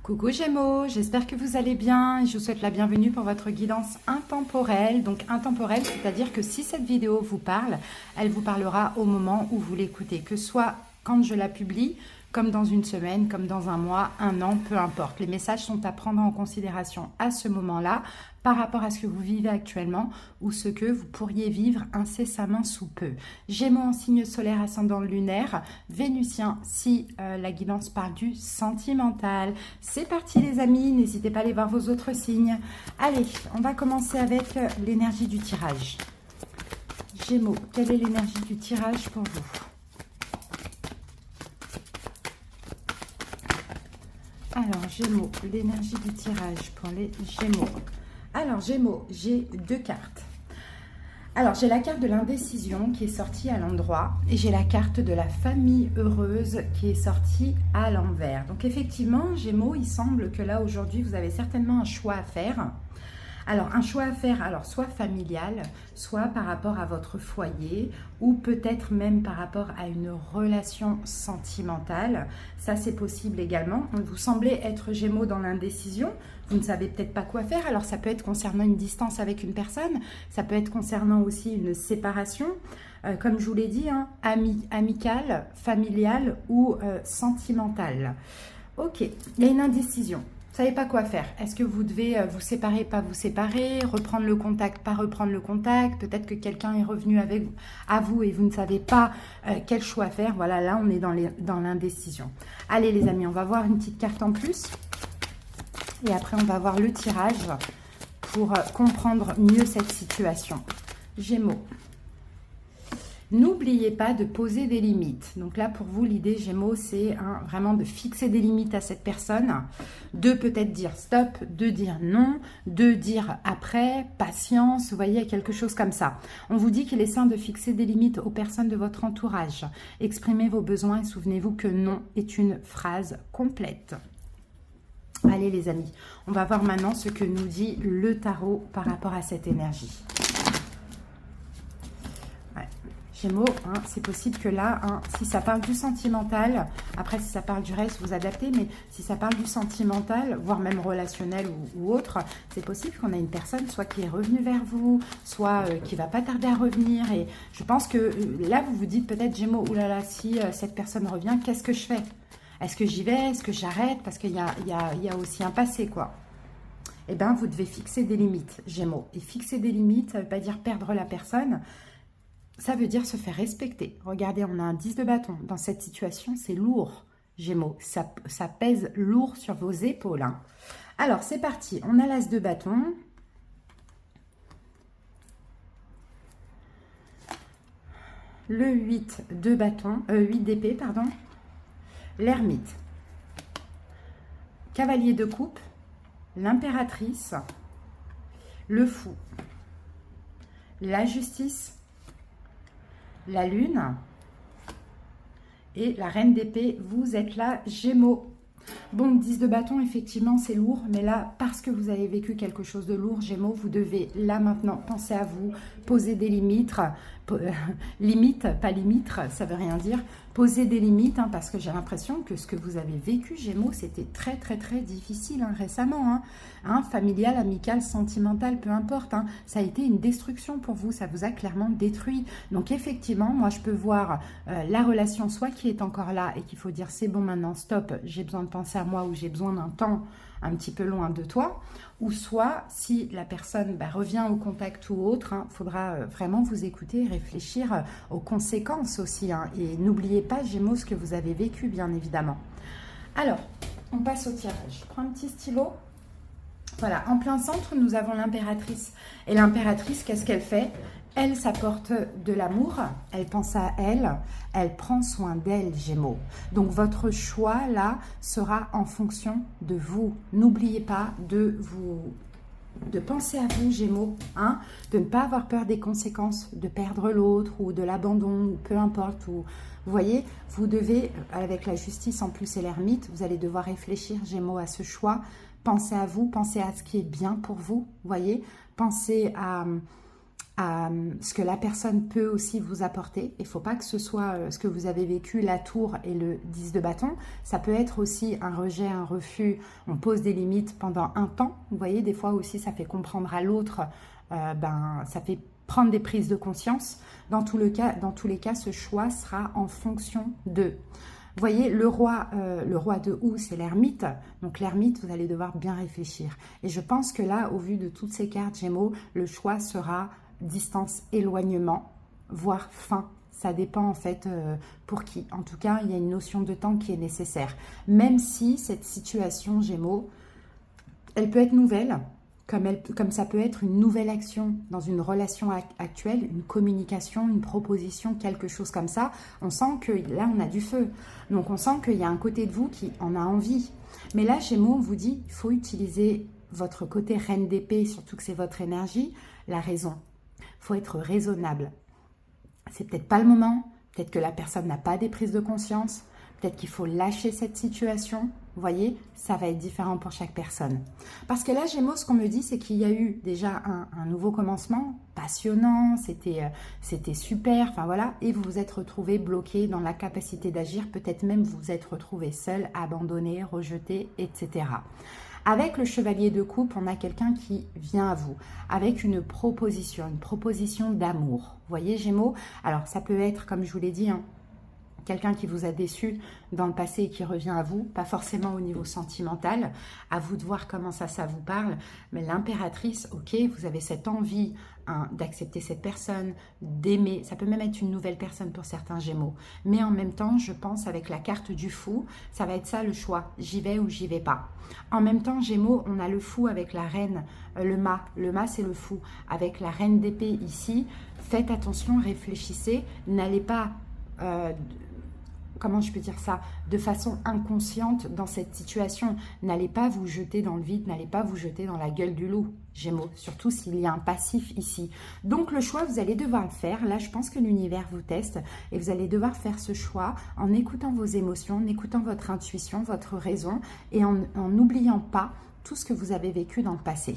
Coucou Gémeaux, j'espère que vous allez bien et je vous souhaite la bienvenue pour votre guidance intemporelle. Donc intemporelle, c'est-à-dire que si cette vidéo vous parle, elle vous parlera au moment où vous l'écoutez, que ce soit quand je la publie, comme dans une semaine, comme dans un mois, un an, peu importe. Les messages sont à prendre en considération à ce moment-là par rapport à ce que vous vivez actuellement ou ce que vous pourriez vivre incessamment sous peu. Gémeaux en signe solaire ascendant lunaire, Vénusien si la guidance parle du sentimental. C'est parti les amis, n'hésitez pas à aller voir vos autres signes. Allez, on va commencer avec l'énergie du tirage. Gémeaux, quelle est l'énergie du tirage pour vous ? Alors, Gémeaux, l'énergie du tirage pour les Gémeaux. Alors, Gémeaux, j'ai deux cartes. Alors, j'ai la carte de l'indécision qui est sortie à l'endroit et j'ai la carte de la famille heureuse qui est sortie à l'envers. Donc, effectivement, Gémeaux, il semble que là, aujourd'hui, vous avez certainement un choix à faire. Alors, un choix à faire, alors soit familial, soit par rapport à votre foyer ou peut-être même par rapport à une relation sentimentale. Ça, c'est possible également. Vous semblez être Gémeaux dans l'indécision. Vous ne savez peut-être pas quoi faire. Alors, ça peut être concernant une distance avec une personne. Ça peut être concernant aussi une séparation. Comme je vous l'ai dit, hein, amicale, familiale ou sentimentale. Ok, il y a une indécision. Vous ne savez pas quoi faire. Est-ce que vous devez vous séparer, pas vous séparer, reprendre le contact, pas reprendre le contact? Peut-être que quelqu'un est revenu à vous et vous ne savez pas quel choix faire. Voilà, là, on est dans l'indécision. Allez, les amis, on va voir une petite carte en plus. Et après, on va voir le tirage pour comprendre mieux cette situation. Gémeaux. N'oubliez pas de poser des limites. Donc là, pour vous, l'idée Gémeaux, c'est vraiment de fixer des limites à cette personne, de peut-être dire stop, de dire non, de dire après, patience, vous voyez, quelque chose comme ça. On vous dit qu'il est sain de fixer des limites aux personnes de votre entourage. Exprimez vos besoins et souvenez-vous que non est une phrase complète. Allez les amis, on va voir maintenant ce que nous dit le tarot par rapport à cette énergie. Gémeaux, hein, c'est possible que là, hein, si ça parle du sentimental, après si ça parle du reste, vous adaptez, mais si ça parle du sentimental, voire même relationnel ou autre, c'est possible qu'on ait une personne soit qui est revenue vers vous, soit qui va pas tarder à revenir. Et je pense que là, vous vous dites peut-être Gémeaux, oulala, si cette personne revient, qu'est-ce que je fais? Est-ce que j'y vais? Est-ce que j'arrête? Parce qu'il y a aussi un passé, quoi. Eh bien, vous devez fixer des limites, Gémeaux. Et fixer des limites, ça ne veut pas dire perdre la personne. Ça veut dire se faire respecter. Regardez, on a un 10 de bâton. Dans cette situation, c'est lourd, Gémeaux. Ça pèse lourd sur vos épaules. Hein. Alors, c'est parti. On a l'as de bâton. Le 8 de bâton. 8 d'épée, pardon. L'ermite. Cavalier de coupe. L'impératrice. Le fou. La justice. La lune et la reine d'épée, vous êtes là, Gémeaux. Bon, 10 de bâton, effectivement, c'est lourd, mais là, parce que vous avez vécu quelque chose de lourd, Gémeaux, vous devez, là, maintenant, penser à vous, poser des limites, limites, pas limites, ça veut rien dire, poser des limites, hein, parce que j'ai l'impression que ce que vous avez vécu, Gémeaux, c'était très, très, très difficile, hein, récemment, familial, amical, sentimental, peu importe, ça a été une destruction pour vous, ça vous a clairement détruit. Donc, effectivement, moi, je peux voir la relation, soit qui est encore là et qu'il faut dire, c'est bon, maintenant, stop, j'ai besoin de penser à moi ou j'ai besoin d'un temps un petit peu loin de toi, ou soit si la personne revient au contact ou autre, faudra vraiment vous écouter et réfléchir aux conséquences aussi. Et n'oubliez pas, Gémeaux, ce que vous avez vécu, bien évidemment. Alors, on passe au tirage. Je prends un petit stylo. Voilà, en plein centre, nous avons l'impératrice. Et l'impératrice, qu'est-ce qu'elle fait ? Elle s'apporte de l'amour, elle pense à elle, elle prend soin d'elle, Gémeaux. Donc, votre choix, là, sera en fonction de vous. N'oubliez pas de penser à vous, Gémeaux, de ne pas avoir peur des conséquences, de perdre l'autre ou de l'abandon, ou peu importe. Vous voyez, vous devez, avec la justice en plus et l'ermite, vous allez devoir réfléchir, Gémeaux, à ce choix. Pensez à vous, pensez à ce qui est bien pour vous, voyez. Pensez à ce que la personne peut aussi vous apporter. Il ne faut pas que ce soit ce que vous avez vécu, la tour et le 10 de bâton. Ça peut être aussi un rejet, un refus. On pose des limites pendant un temps. Vous voyez, des fois aussi, ça fait comprendre à l'autre, ça fait prendre des prises de conscience. Dans tous les cas, ce choix sera en fonction de... Vous voyez, le roi de houx, c'est l'ermite. Donc l'ermite, vous allez devoir bien réfléchir. Et je pense que là, au vu de toutes ces cartes Gémeaux, le choix sera distance, éloignement, voire fin. Ça dépend en fait pour qui. En tout cas, il y a une notion de temps qui est nécessaire. Même si cette situation Gémeaux, elle peut être nouvelle, comme ça peut être une nouvelle action dans une relation actuelle, une communication, une proposition, quelque chose comme ça. On sent que là, on a du feu. Donc, on sent qu'il y a un côté de vous qui en a envie. Mais là, Gémeaux, on vous dit, il faut utiliser votre côté reine d'épée, surtout que c'est votre énergie, la raison. Il faut être raisonnable. C'est peut-être pas le moment. Peut-être que la personne n'a pas des prises de conscience. Peut-être qu'il faut lâcher cette situation. Vous voyez, ça va être différent pour chaque personne. Parce que là, Gémeaux, ce qu'on me dit, c'est qu'il y a eu déjà un nouveau commencement, passionnant, c'était super, enfin voilà, et vous vous êtes retrouvé bloqué dans la capacité d'agir, peut-être même vous vous êtes retrouvé seul, abandonné, rejeté, etc. Avec le chevalier de coupe, on a quelqu'un qui vient à vous avec une proposition d'amour. Vous voyez, Gémeaux? Alors, ça peut être, comme je vous l'ai dit, quelqu'un qui vous a déçu dans le passé et qui revient à vous, pas forcément au niveau sentimental, à vous de voir comment ça vous parle, mais l'impératrice, ok, vous avez cette envie d'accepter cette personne, d'aimer, ça peut même être une nouvelle personne pour certains Gémeaux, mais en même temps, je pense avec la carte du fou, ça va être ça le choix, j'y vais ou j'y vais pas. En même temps, Gémeaux, on a le fou avec la reine, le mât c'est le fou, avec la reine d'épée ici, faites attention, réfléchissez, n'allez pas... comment je peux dire ça, de façon inconsciente dans cette situation. N'allez pas vous jeter dans le vide, n'allez pas vous jeter dans la gueule du loup, Gémeaux, surtout s'il y a un passif ici. Donc le choix, vous allez devoir le faire. Là, je pense que l'univers vous teste et vous allez devoir faire ce choix en écoutant vos émotions, en écoutant votre intuition, votre raison et en n'oubliant pas tout ce que vous avez vécu dans le passé,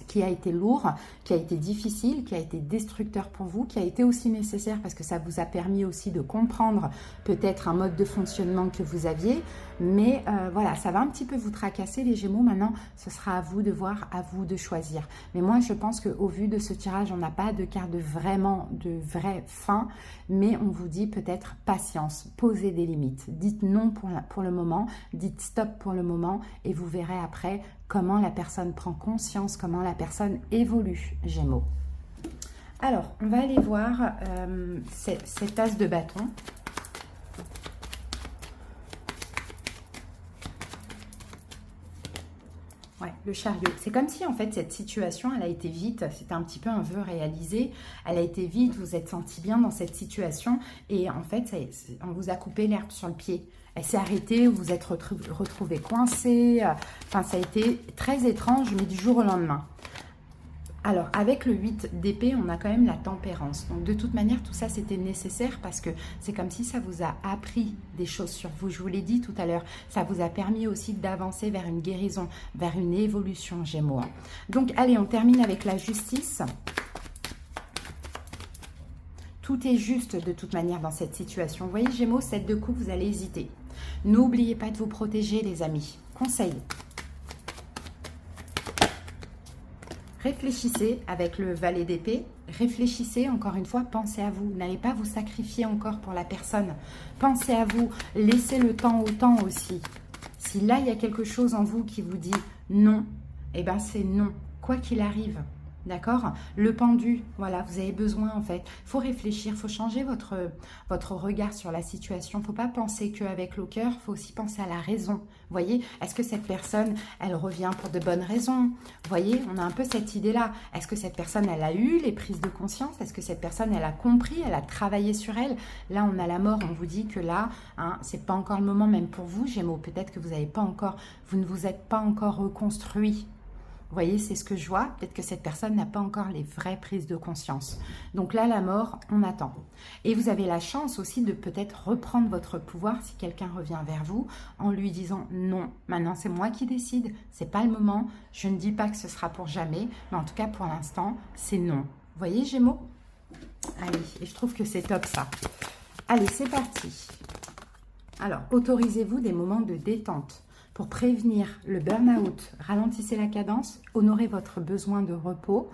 qui a été lourd, qui a été difficile, qui a été destructeur pour vous, qui a été aussi nécessaire parce que ça vous a permis aussi de comprendre peut-être un mode de fonctionnement que vous aviez. Mais voilà, ça va un petit peu vous tracasser les Gémeaux. Maintenant, ce sera à vous de voir, à vous de choisir. Mais moi, je pense qu'au vu de ce tirage, on n'a pas de carte de vraie fin. Mais on vous dit peut-être patience, posez des limites. Dites non pour le moment, dites stop pour le moment et vous verrez après comment la personne prend conscience, comment la personne évolue, Gémeaux. Alors, on va aller voir cet as de bâton. Ouais, le chariot. C'est comme si, en fait, cette situation, elle a été vite. C'était un petit peu un vœu réalisé. Elle a été vite, vous êtes senti bien dans cette situation. Et en fait, on vous a coupé l'herbe sur le pied. Elle s'est arrêtée, vous vous êtes retrouvé coincé. Enfin, ça a été très étrange, mais du jour au lendemain. Alors, avec le 8 d'épée, on a quand même la tempérance. Donc, de toute manière, tout ça, c'était nécessaire parce que c'est comme si ça vous a appris des choses sur vous. Je vous l'ai dit tout à l'heure, ça vous a permis aussi d'avancer vers une guérison, vers une évolution, Gémeaux. Donc, allez, on termine avec la justice. Tout est juste de toute manière dans cette situation. Vous voyez, Gémeaux, 7 de coupe, vous allez hésiter. N'oubliez pas de vous protéger, les amis. Conseil. Réfléchissez avec le valet d'épée. Réfléchissez, encore une fois, pensez à vous. N'allez pas vous sacrifier encore pour la personne. Pensez à vous. Laissez le temps au temps aussi. Si là, il y a quelque chose en vous qui vous dit non, eh bien, c'est non, quoi qu'il arrive. D'accord? Le pendu, voilà, vous avez besoin en fait. Il faut réfléchir, il faut changer votre regard sur la situation. Il ne faut pas penser qu'avec le cœur, il faut aussi penser à la raison. Vous voyez, est-ce que cette personne, elle revient pour de bonnes raisons? Vous voyez, on a un peu cette idée-là. Est-ce que cette personne, elle a eu les prises de conscience? Est-ce que cette personne, elle a compris, elle a travaillé sur elle? Là, on a la mort, on vous dit que là, hein, c'est pas encore le moment, même pour vous, Gémeaux. Peut-être que vous ne vous êtes pas encore reconstruit. Vous voyez, c'est ce que je vois. Peut-être que cette personne n'a pas encore les vraies prises de conscience. Donc là, la mort, on attend. Et vous avez la chance aussi de peut-être reprendre votre pouvoir si quelqu'un revient vers vous en lui disant non, maintenant c'est moi qui décide, c'est pas le moment. Je ne dis pas que ce sera pour jamais, mais en tout cas pour l'instant, c'est non. voyez, Gémeaux? Allez, et je trouve que c'est top ça. Allez, c'est parti. Alors, autorisez-vous des moments de détente pour prévenir le burn-out. Ralentissez la cadence, honorez votre besoin de repos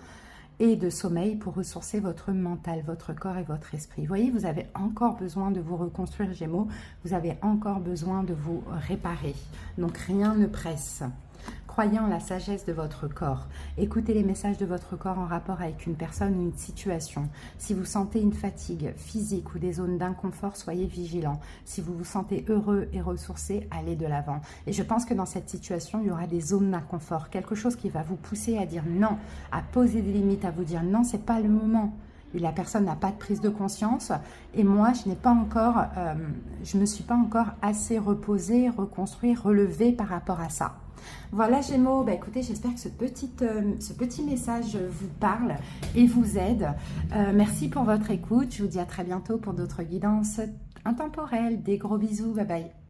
et de sommeil pour ressourcer votre mental, votre corps et votre esprit. Vous voyez, vous avez encore besoin de vous reconstruire, Gémeaux. Vous avez encore besoin de vous réparer. Donc, rien ne presse. Croyez en la sagesse de votre corps. Écoutez les messages de votre corps en rapport avec une personne ou une situation. Si vous sentez une fatigue physique ou des zones d'inconfort, soyez vigilants. Si vous vous sentez heureux et ressourcé, allez de l'avant. Et je pense que dans cette situation, il y aura des zones d'inconfort. Quelque chose qui va vous pousser à dire non, à poser des limites, à vous dire non, c'est pas le moment. Et la personne n'a pas de prise de conscience et moi je n'ai pas encore, je me suis pas encore assez reposée, reconstruite, relevée par rapport à ça. Voilà Gémeaux, bah, écoutez, j'espère que ce petit message vous parle et vous aide. Merci pour votre écoute, je vous dis à très bientôt pour d'autres guidances intemporelles. Des gros bisous, bye bye.